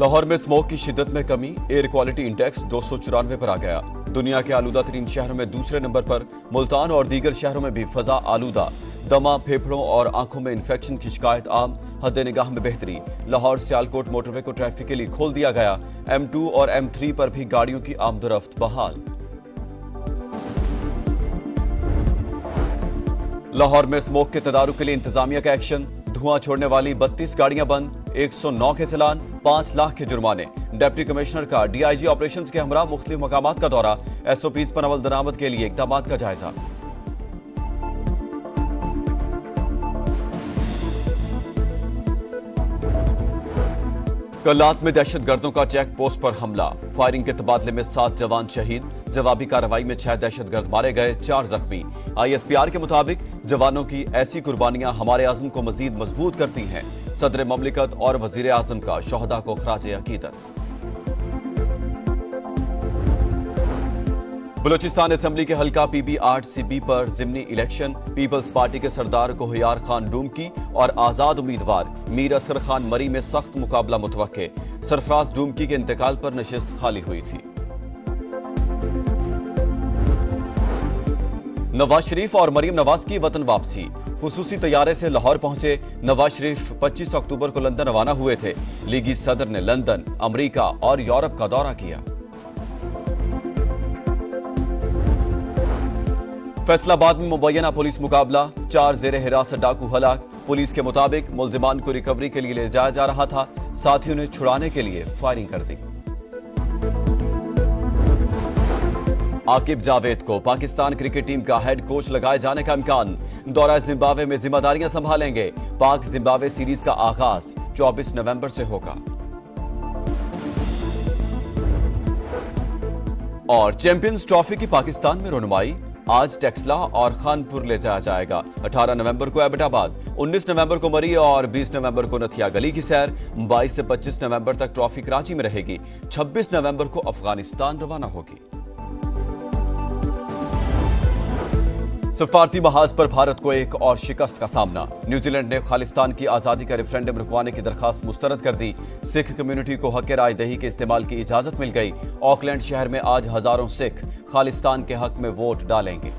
लाहौर में स्मोक की शिद्दत में कमी, एयर क्वालिटी इंडेक्स 294 पर आ गया। दुनिया के आलूदा तरीन शहरों में दूसरे नंबर पर मुल्तान और दीगर शहरों में भी फजा आलूदा। दमा, फेफड़ों और आंखों में इन्फेक्शन की शिकायत आम, हद निगाह में बेहतरी। लाहौर सियालकोट मोटरवे को ट्रैफिक के लिए खोल दिया गया। M2 और M3 पर भी गाड़ियों की आमदोरफ्त बहाल। लाहौर में स्मोक के तदारुक के लिए इंतजामिया का एक्शन। धुआं छोड़ने वाली 32 गाड़ियां बंद, 109 के चालान, 5 लाख के जुर्माने। डिप्टी कमिश्नर का DIG ऑपरेशंस के हमरा मुख्तलिफ मकामात का दौरा। SOPs पर अमल दरामद के लिए इकदामात का जायजा। कल्लात में दहशतगर्दों का चेक पोस्ट पर हमला, फायरिंग के तबादले में 7 जवान शहीद। जवाबी कार्रवाई में 6 दहशतगर्द मारे गए, 4 जख्मी। ISPR के मुताबिक जवानों की ऐसी कुर्बानियां हमारे आज़म को मजीद मजबूत करती हैं। सदर ममलिकत और वजीर आज़म का शोहदा को खराजे अकीदत। बलूचिस्तान असेंबली के हल्का PB 8CB पर जिमनी इलेक्शन। पीपल्स पार्टी के सरदार कोहियार खान डूमकी और आजाद उम्मीदवार मीर असगर खान मरी में सख्त मुकाबला मुतवक्के। सरफराज डूमकी के इंतकाल पर नशिस्त खाली हुई थी। नवाज शरीफ और मरीम नवाज की वतन वापसी। खुसूसी तैयारे से लाहौर पहुंचे नवाज शरीफ 25 अक्टूबर को लंदन रवाना हुए थे। लीगी सदर ने लंदन, अमेरिका और यूरोप का दौरा किया। फैसलाबाद में मुबैना पुलिस मुकाबला, 4 जेर हिरासत डाकू हलाक। पुलिस के मुताबिक मुल्जिमान को रिकवरी के लिए ले जाया जा रहा था, साथियों ने छुड़ाने के लिए फायरिंग कर दी। आकिब जावेद को पाकिस्तान क्रिकेट टीम का हेड कोच लगाए जाने का इम्कान। दौरा जिम्बाब्वे में जिम्मेदारियां संभालेंगे। पाक जिम्बाब्वे सीरीज का आगाज 24 नवंबर से होगा। और चैंपियंस ट्रॉफी की पाकिस्तान में रनुमाई। आज टेक्सला और खानपुर ले जाया जाएगा। 18 नवंबर को एबटाबाद, 19 नवंबर को मरी और 20 नवंबर को नथिया गली की सैर। 22 से 25 नवंबर तक ट्रॉफी कराची में रहेगी। 26 नवंबर को अफगानिस्तान रवाना होगी। सफारती महाज पर भारत को एक और शिकस्त का सामना। न्यूजीलैंड ने खालिस्तान की आजादी का रेफरेंडम रुकवाने की दरखास्त मुस्तरद कर दी। सिख कम्युनिटी को हक राय दही के इस्तेमाल की इजाजत मिल गई। ऑकलैंड शहर में आज हजारों सिख खालिस्तान के हक में वोट डालेंगे।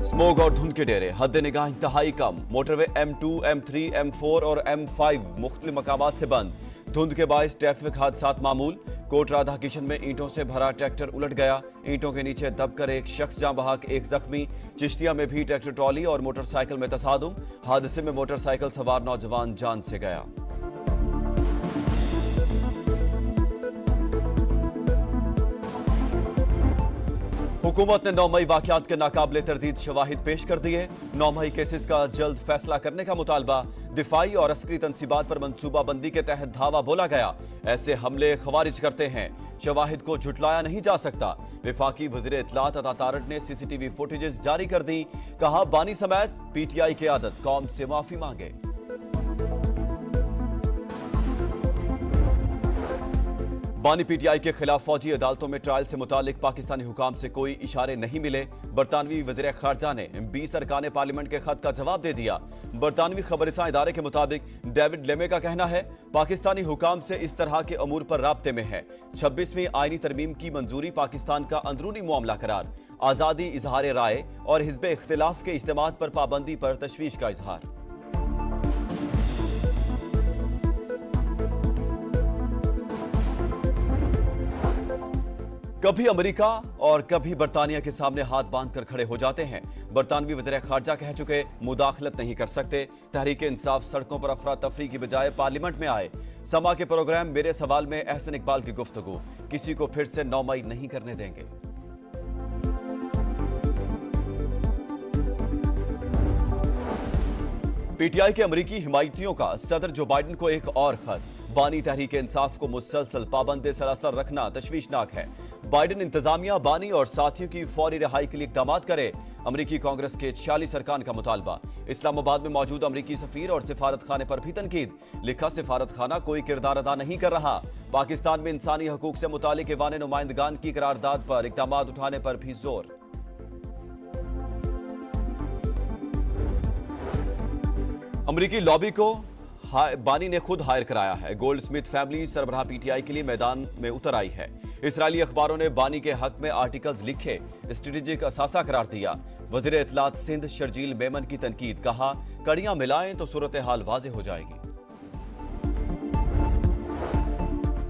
स्मोग और धुंध के डेरे, हद निगाह इंतहाई कम। मोटरवे M2, M3, M4 और M5 मुख्तलिफ मकामात से बंद। धुंध के बायस ट्रैफिक हादसात मामूल। कोट राधा किशन में ईंटों से भरा ट्रैक्टर उलट गया। ईंटों के नीचे दबकर एक शख्स जाँ बहक, 1 जख्मी। चिश्तिया में भी ट्रैक्टर ट्रॉली और मोटरसाइकिल में तसादुम। हादसे में मोटरसाइकिल सवार नौजवान जान से गया। हुकूमत ने 9 मई वाकयात के नाकाबिले तरदीद शवाहिद पेश कर दिए। 9 मई केसेस का जल्द फैसला करने का मुतालबा। दिफाई और अस्करी तनसीबात पर मंसूबाबंदी के तहत धावा बोला गया। ऐसे हमले खवारिज करते हैं, शवाहिद को झुटलाया नहीं जा सकता। विफाकी वज़ीर इत्तलात अता तारड़ ने CCTV फुटेजेस जारी कर दी। कहा, बानी समेत PTI की आदत, कौम से माफी मांगे। बानी PTI के खिलाफ फौजी अदालतों में ट्रायल से मुतालिक पाकिस्तानी हुकाम से कोई इशारे नहीं मिले। बरतानवी वज़ीर खारजा ने 20 अरकान पार्लियामेंट के खत का जवाब दे दिया। बरतानवी खबरसां इदारे के मुताबिक डेविड लेमे का कहना है, पाकिस्तानी हुकाम से इस तरह के अमूर पर राब्ते में है। 26वीं आईनी तरमीम की मंजूरी पाकिस्तान का अंदरूनी मामला करार। आज़ादी इजहार राय और हिज़्ब इख्तिलाफ के इज्तिमात पर पाबंदी पर तशवीश का इजहार। कभी अमेरिका और कभी बरतानिया के सामने हाथ बांधकर खड़े हो जाते हैं। बरतानवी वज़ीर खारजा कह चुके, मुदाखलत नहीं कर सकते। तहरीक इंसाफ सड़कों पर अफरा तफरी की बजाय पार्लियामेंट में आए। समा के प्रोग्राम मेरे सवाल में एहसन इकबाल की गुफ्तगू, किसी को फिर से 9 मई नहीं करने देंगे। PTI के अमेरिकी हिमायतियों का सदर जो बाइडन को एक और खत। बानी तहरीक इंसाफ को मुसलसल पाबंद सलासर रखना तशवीशनाक है। बाइडन इंतजामिया बानी और साथियों की फौरी रिहाई के लिए इक़दामात करे। अमेरिकी कांग्रेस के 46 अरकान का मुतालबा। इस्लामाबाद में मौजूद अमेरिकी सफीर और सिफारत खाने पर भी तनकीद। लिखा, सिफारत खाना कोई किरदार अदा नहीं कर रहा। पाकिस्तान में इंसानी हकूक से मुतालिक ईवान नुमाइंदगान की करारदाद पर इक़दामात उठाने पर भी जोर। अमेरिकी लॉबी को बानी ने खुद हायर कराया है। गोल्ड स्मिथ फैमिली सरबराह पीटीआई के लिए मैदान में उतर आई है। इस्राएली अखबारों ने बानी के हक में आर्टिकल्स लिखे, स्ट्रेटेजिक असासा करार दिया। वजीर इत्तलात सिंध शर्जील मेमन की तनकीद, कहा कड़ियां मिलाएं तो सूरत हाल वाज़ेह हो जाएगी।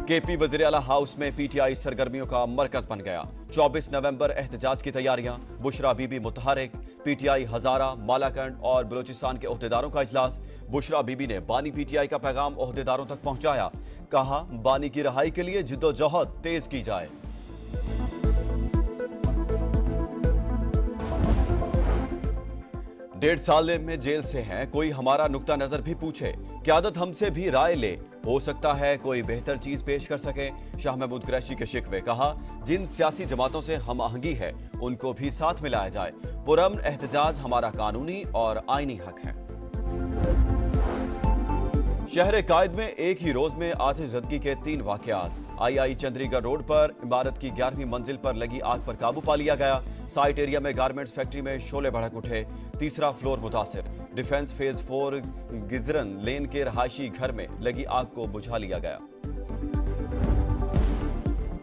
केपी वजीर आला हाउस में पीटीआई सरगर्मियों का मरकज बन गया। 24 नवंबर एहतजाज की तैयारियां, बुशरा बीबी मुतहरिक, पीटीआई हजारा, मालाकंड और बलूचिस्तान के ओहदेदारों का इजलास। बुशरा बीबी ने बानी पीटीआई का पैगाम ओहदेदारों तक पहुंचाया, कहा बानी की रिहाई के लिए जिद्दोजहद तेज की जाए। डेढ़ साल में जेल से हैं, कोई हमारा नुक्ता नजर भी पूछे, क़यादत हमसे भी राय ले, हो सकता है कोई बेहतर चीज पेश कर सके। शाह महमूद कुरैशी के शिकवे, कहा जिन सियासी जमातों से हम आहंगी है उनको भी साथ मिलाया जाए। पुरअमन एहतजाज हमारा कानूनी और आईनी हक है। शहर कायद में एक ही रोज में आतिशज़दगी के 3 वाकयात। आई चंद्रीगढ़ रोड पर इमारत की 11वीं मंजिल पर लगी आग पर काबू पा लिया गया। साइट एरिया में गारमेंट्स फैक्ट्री में शोले भड़क उठे, 3रा फ्लोर मुतासिर। डिफेंस फेज 4 गिजरन लेन के रहायशी घर में लगी आग को बुझा लिया गया।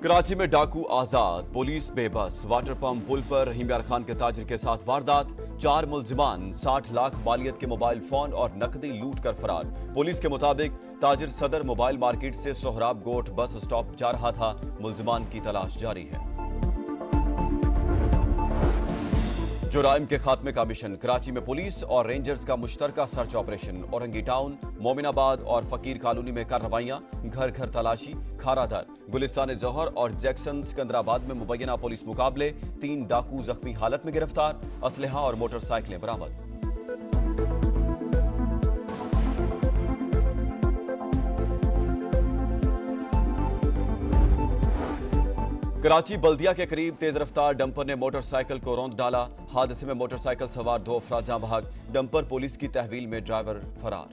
कराची में डाकू आजाद, पुलिस बेबस। वाटर पंप पुल पर रहीम यार खान के ताजिर के साथ वारदात। 4 मुलजिमान 60 लाख मालियत के मोबाइल फोन और नकदी लूट कर फरार। पुलिस के मुताबिक ताजिर सदर मोबाइल मार्केट से सोहराब गोट बस स्टॉप जा रहा था। मुलजिमान की तलाश जारी है। जुराइम के खात्मे का मिशन। कराची में पुलिस और रेंजर्स का मुश्तरका search operation. Orangi town, Mominabad और फकीर कॉलोनी में कार्रवाइयां। घर घर तलाशी। खारादर, गुलिस्तान जौहर और जैक्सन सिकंदराबाद में मुबैना पुलिस मुकाबले। 3 डाकू जख्मी हालत में गिरफ्तार। असलहा और मोटरसाइकिलें बरामद। कराची बल्दिया के करीब तेज रफ्तार डंपर ने मोटरसाइकिल को रौंद डाला। हादसे में मोटरसाइकिल सवार 2 अफराद जाँ बहक। डंपर पुलिस की तहवील में, ड्राइवर फरार।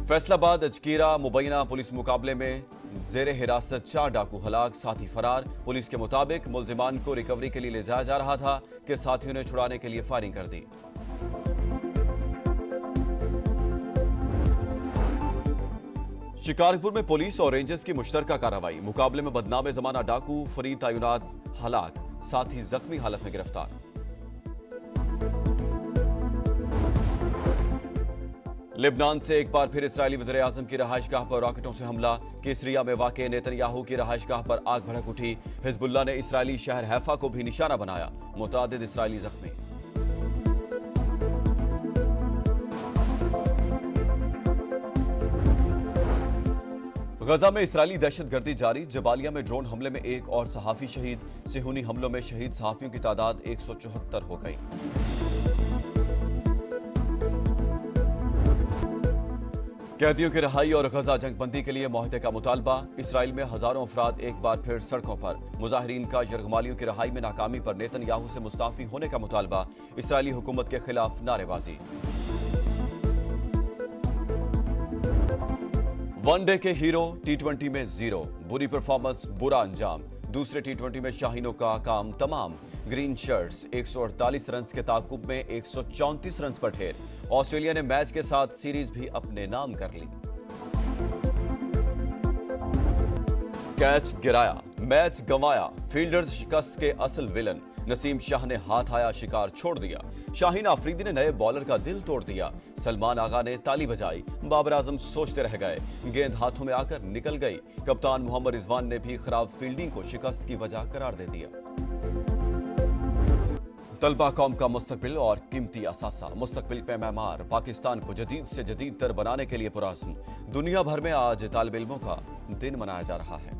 फैसलाबाद अजकीरा मुबैना पुलिस मुकाबले में जेर हिरासत 4 डाकू हलाक, साथी फरार। पुलिस के मुताबिक मुलजिमान को रिकवरी के लिए ले जाया जा रहा था कि साथियों ने छुड़ाने के लिए फायरिंग कर दी। शिकारपुर में पुलिस और रेंजर्स की मुश्तरका कार्रवाई। मुकाबले में बदनाम जमाना डाकू फरीद तैनात हलाक, साथी जख्मी हालत में गिरफ्तार। लेबनान से एक बार फिर इस्राएली वज़ीर आज़म की रहायशगाह पर रॉकेटों से हमला। केसरिया में वाक़े नेतन्याहू की रहायशगाह पर आग भड़क उठी। हिजबुल्लाह ने इस्राएली शहर हैफा को भी निशाना बनाया। मुतादिद इस्राएली जख्मी। गजा में इस्राएली दहशतगर्दी जारी। जबालिया में ड्रोन हमले में एक और सहाफी शहीद। सेहूनी हमलों में शहीद सहाफियों की तादाद 174 हो गई। कैदियों की रिहाई और गजा जंगबंदी के लिए मुआहदे का मुतालबा। इसराइल में हजारों अफराद एक बार फिर सड़कों पर। मुजाहिरीन का यरगमालियों की रिहाई में नाकामी पर नेतन्याहू से मुस्ताफी होने का मुतालबा। इसराइली हुकूमत के खिलाफ नारेबाजी। वनडे के हीरो T20 में 0। बुरी परफॉर्मेंस, बुरा अंजाम। दूसरे T20 में शाहीनों का काम तमाम। ग्रीन शर्ट्स 148 रन के ताकुब में 134 रन पर ढेर। ऑस्ट्रेलिया ने मैच के साथ सीरीज भी अपने नाम कर ली। कैच गिराया, मैच गंवाया। फील्डर्स शिकस्त के असल विलन। नसीम शाह ने हाथ आया शिकार छोड़ दिया। शाहीन आफरीदी ने नए बॉलर का दिल तोड़ दिया। सलमान आगा ने ताली बजाई। बाबर आजम सोचते रह गए। गेंद हाथों में आकर निकल गई। कप्तान मोहम्मद रिजवान ने भी खराब फील्डिंग को शिकस्त की वजह करार दे दिया। तलबा कौम का मुस्तकबिल और कीमती असासा। मुस्तकबिल पे मैमार पाकिस्तान को जदीद से जदीद तर बनाने के लिए पुरअज़्म। दुनिया भर में आज तालिब इल्मों का दिन मनाया जा रहा है।